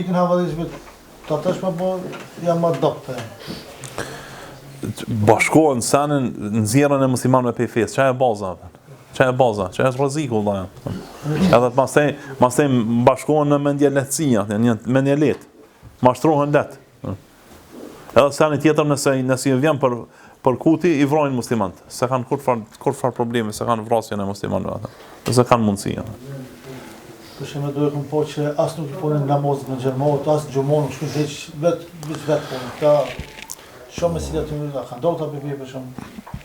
Ikin havadizmit të atëshme, po jam më dopte. Bashkohen senin nxjerrjen e muslimanëve pe fesë, çka e baza? Çka e baza? Çka është rreziku valla? Edhe pastaj bashkohen në mendje lehtësia, një mendje lehtë. Mashtrohen lehtë. Edhe seni tjetër nëse i vjen për kuti i vrojnë muslimanët. Se kanë kurfar probleme, se kanë vrasjen e muslimanëve ata. Se kanë mundësi. Për shembull duhet të po që as nuk i punon namazit në xhamat, as xhamon nuk shkon vetë punë. Ta shumë me cilat më kanë dorë ta bëj për shembull.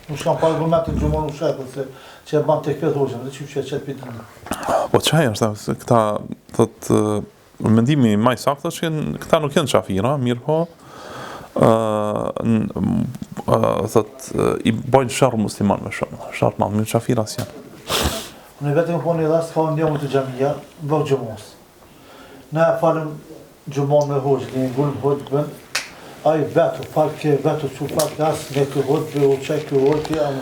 Nuk kanë pa argumente në xhamon nuk shajt se që e ban tek këtë hoxha, dhe çu çet pitën. Po çaj është se këta thotë mendimi më i saktë është që këta nuk janë xhafira, mirë po thotë i bojnë sharr muslimanëve shumë. Sharr më mirë xhafira janë. Në vetëm po një rast falem ndjemët të xhamia, vlog xhamos. Na falem xhamon me hoxhë, një gul hoxhë bën. Ai vetë falke vetë çu falke as me të hoxhë u çaj kë hoxhë jam.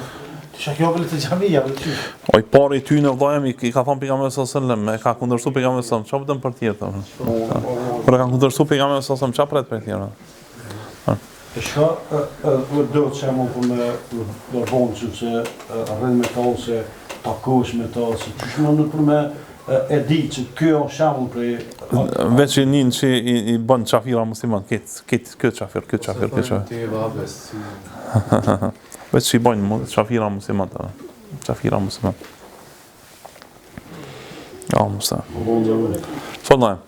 Ti shakjo vetë të xhamia, vetë ti. Oj pari ty në vllajëm i ka thënë pejgamberi sallallahu alajhi wasallam, e ka kundërshtuar pejgamberi sallallahu alajhi wasallam, çfarë vetëm për tjetër. Por e ka kundërshtuar pejgamberi sallallahu alajhi wasallam, çfarë pret për tjetër. Shka do të që më për vonë që rrën me ta ose takosh me ta ose që shmë në për me e di që kjo shamull prej... Veç i njën që i bën qafira musliman, këtë qafir. Veç që i bën qafira musliman. Ja, mësa. Fëllajmë.